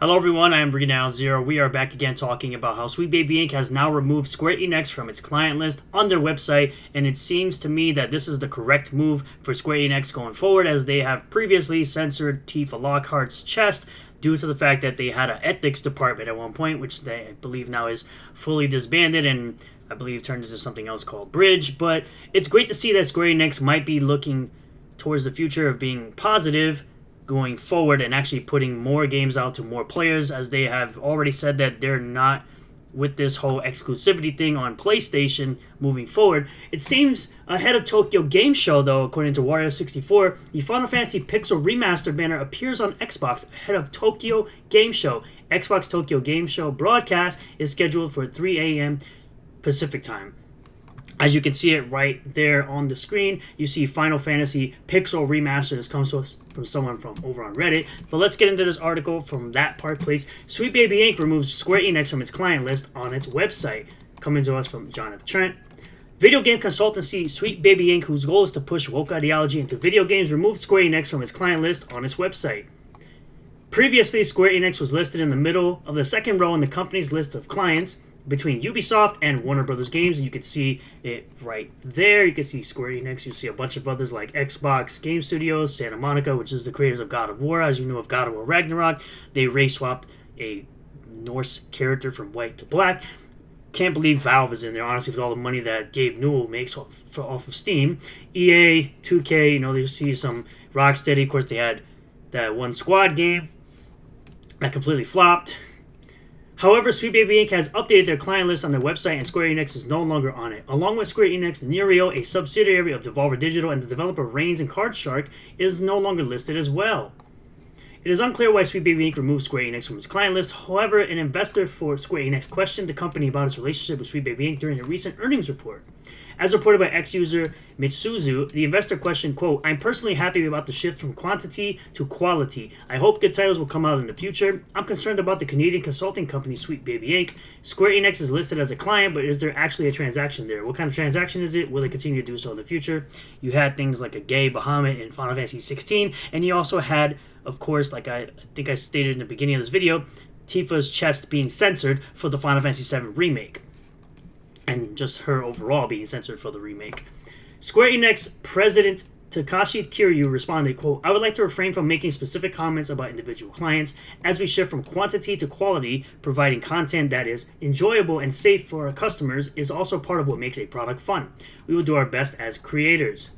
Hello everyone, I am Renown Zero. We are back again talking about how Sweet Baby Inc. has now removed Square Enix from its client list on their website, and it seems to me that this is the correct move for Square Enix going forward, as they have previously censored Tifa Lockhart's chest due to the fact that they had an ethics department at one point, which they I believe now is fully disbanded and I believe turned into something else called Bridge. But it's great to see that Square Enix might be looking towards the future of being positive going forward and actually putting more games out to more players, as they have already said that they're not with this whole exclusivity thing on PlayStation moving forward. It seems ahead of Tokyo Game Show, though, according to Wario64, the Final Fantasy Pixel Remaster banner appears on Xbox ahead of Tokyo Game Show. Xbox Tokyo Game Show broadcast is scheduled for 3 a.m. Pacific time. As you can see it right there on the screen, you see Final Fantasy Pixel Remaster. This comes to us from someone from over on Reddit. But let's get into this article from that part, please. Sweet Baby Inc. removes Square Enix from its client list on its website. Coming to us from John F. Trent. Video game consultancy Sweet Baby Inc., whose goal is to push woke ideology into video games, removed Square Enix from its client list on its website. Previously, Square Enix was listed in the middle of the second row in the company's list of clients between Ubisoft and Warner Brothers Games. You can see it right there. You can see Square Enix. You see a bunch of others like Xbox Game Studios, Santa Monica, which is the creators of God of War. As you know, of God of War Ragnarok, they race swapped a Norse character from white to black. Can't believe Valve is in there, honestly, with all the money that Gabe Newell makes off of Steam. EA, 2K, you see some Rocksteady. Of course, they had that one Squad game that completely flopped. However, Sweet Baby Inc. has updated their client list on their website, and Square Enix is no longer on it. Along with Square Enix, Nerio, a subsidiary of Devolver Digital, and the developer Reigns and Card Shark, is no longer listed as well. It is unclear why Sweet Baby Inc. removed Square Enix from its client list. However, an investor for Square Enix questioned the company about its relationship with Sweet Baby Inc. during a recent earnings report. As reported by ex-user Mitsuzu, the investor questioned, quote, "I'm personally happy about the shift from quantity to quality. I hope good titles will come out in the future. I'm concerned about the Canadian consulting company Sweet Baby Inc. Square Enix is listed as a client, but is there actually a transaction there? What kind of transaction is it? Will they continue to do so in the future?" You had things like a gay Bahamut in Final Fantasy 16, and you also had, of course, like I think I stated in the beginning of this video, Tifa's chest being censored for the Final Fantasy 7 remake. And just her overall being censored for the remake. Square Enix President Takashi Kiryu responded, quote, "I would like to refrain from making specific comments about individual clients. As we shift from quantity to quality, providing content that is enjoyable and safe for our customers is also part of what makes a product fun. We will do our best as creators."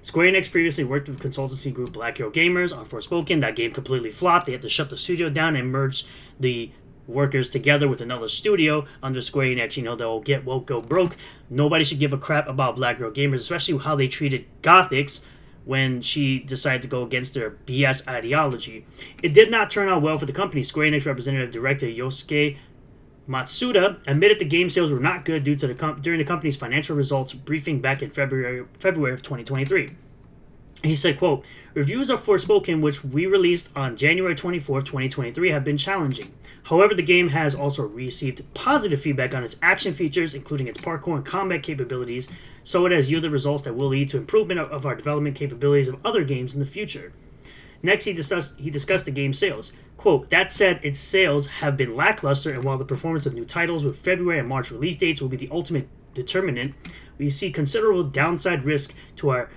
Square Enix previously worked with consultancy group Black Hero Gamers on Forspoken. That game completely flopped. They had to shut the studio down and merge the workers together with another studio under Square Enix. They'll get woke, go broke. Nobody should give a crap about Black Girl Gamers, especially how they treated Gothics when she decided to go against their BS ideology. It did not turn out well for the company. Square Enix representative director Yosuke Matsuda admitted the game sales were not good due to during the company's financial results briefing back in February of 2023. He said, quote, "Reviews of Forspoken, which we released on January 24th, 2023, have been challenging. However, the game has also received positive feedback on its action features, including its parkour and combat capabilities, so it has yielded results that will lead to improvement of our development capabilities of other games in the future." Next, he discussed the game's sales. Quote, "That said, its sales have been lackluster, and while the performance of new titles with February and March release dates will be the ultimate determinant, we see considerable downside risk to our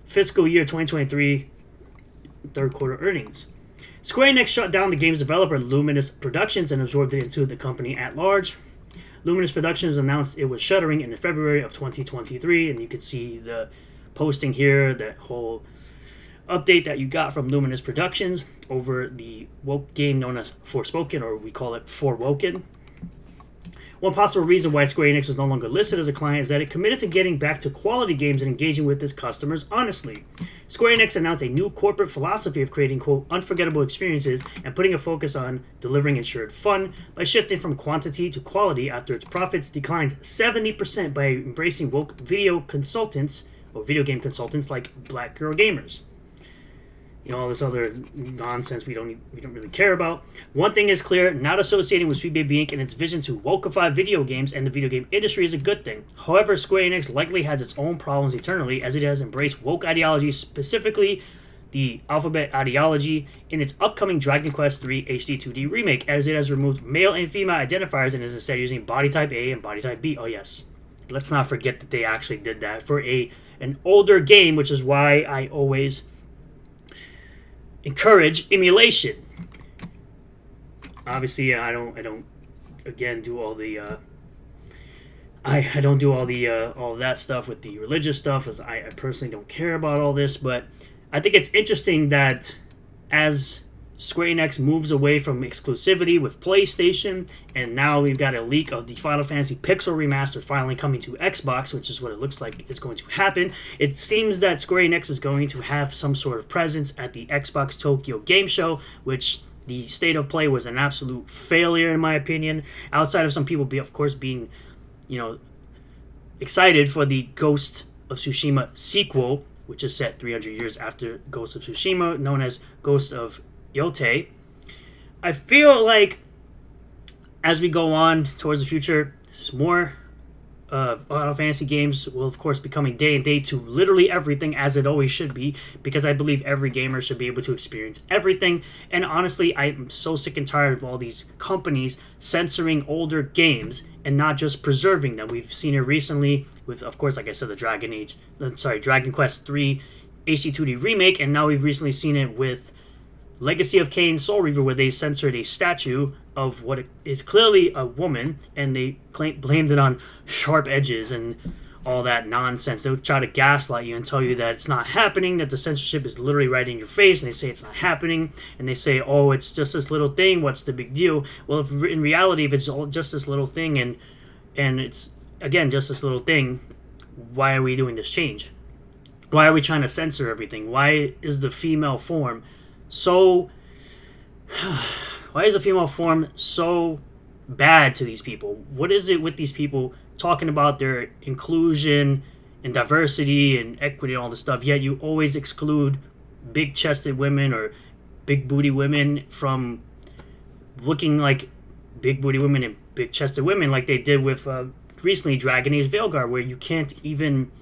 fiscal year 2023 third quarter earnings." Square Enix shut down the game's developer Luminous Productions and absorbed it into the company at large. Luminous Productions announced it was shuttering in February of 2023, and you can see the posting here, that whole update that you got from Luminous Productions over the woke game known as Forspoken, or we call it Forwoken. One possible reason why Square Enix is no longer listed as a client is that it committed to getting back to quality games and engaging with its customers honestly. Square Enix announced a new corporate philosophy of creating, quote, "unforgettable experiences" and putting a focus on delivering ensured fun by shifting from quantity to quality after its profits declined 70% by embracing woke video consultants or video game consultants like Black Girl Gamers. All this other nonsense we don't really care about. One thing is clear, not associating with Sweet Baby Inc. and its vision to wokeify video games and the video game industry is a good thing. However, Square Enix likely has its own problems eternally, as it has embraced woke ideology, specifically the alphabet ideology in its upcoming Dragon Quest III HD 2D remake, as it has removed male and female identifiers and is instead using body type A and body type B. Oh yes, let's not forget that they actually did that for an older game, which is why I always encourage emulation. Obviously, I don't again do all the I don't do all that stuff with the religious stuff, as I personally don't care about all this. But I think it's interesting that as Square Enix moves away from exclusivity with PlayStation, and now we've got a leak of the Final Fantasy Pixel Remaster finally coming to Xbox, which is what it looks like is going to happen. It seems that Square Enix is going to have some sort of presence at the Xbox Tokyo Game Show, which the state of play was an absolute failure in my opinion, outside of some people of course being, excited for the Ghost of Tsushima sequel, which is set 300 years after Ghost of Tsushima, known as Ghost of Yotei. I feel like as we go on towards the future, more Final Fantasy games will of course be coming day and date to literally everything, as it always should be, because I believe every gamer should be able to experience everything. And honestly, I'm so sick and tired of all these companies censoring older games and not just preserving them. We've seen it recently with, of course, like I said, the Dragon Quest III HD2D remake, and now we've recently seen it with Legacy of Kain Soul Reaver, where they censored a statue of what is clearly a woman, and they blamed it on sharp edges and all that nonsense. They would try to gaslight you and tell you that it's not happening, that the censorship is literally right in your face, and they say it's not happening, and they say, oh, it's just this little thing, what's the big deal? Well, if in reality, if it's all just this little thing, and it's, again, just this little thing, why are we doing this change? Why are we trying to censor everything? Why is the female form so bad to these people? What is it with these people talking about their inclusion and diversity and equity and all this stuff, yet you always exclude big-chested women or big booty women from looking like big booty women and big-chested women, like they did with recently Dragon Age Veilguard, where you can't even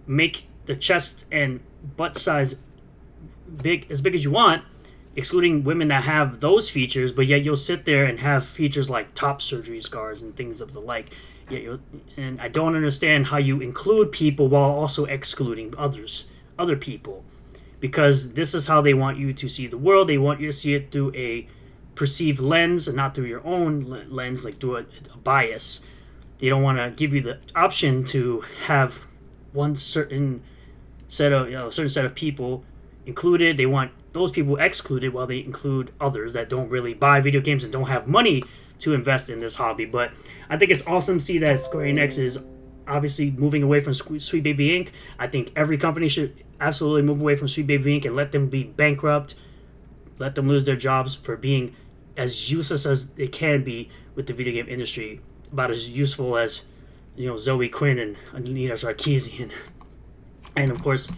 make the chest and butt size as big as you want, excluding women that have those features, but yet you'll sit there and have features like top surgery scars and things of the like. And I don't understand how you include people while also excluding other people, because this is how they want you to see the world. They want you to see it through a perceived lens and not through your own lens, like through a bias. They don't want to give you the option to have one certain set of people included. They want those people excluded while they include others that don't really buy video games and don't have money to invest in this hobby. But I think it's awesome to see that Square Enix is obviously moving away from Sweet Baby Inc. I think every company should absolutely move away from Sweet Baby Inc. and let them be bankrupt, let them lose their jobs for being as useless as they can be with the video game industry, about as useful as Zoe Quinn and Anita Sarkeesian. And of course,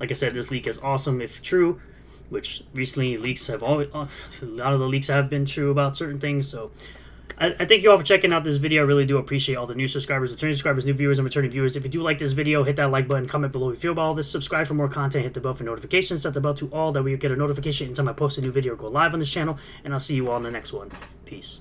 like I said, this leak is awesome if true, which recently leaks have always, a lot of the leaks have been true about certain things. So I thank you all for checking out this video. I really do appreciate all the new subscribers, returning subscribers, new viewers, and returning viewers. If you do like this video, hit that like button, comment below what you feel about all this, subscribe for more content, hit the bell for notifications, set the bell to all, that way you get a notification anytime I post a new video or go live on this channel, and I'll see you all in the next one. Peace.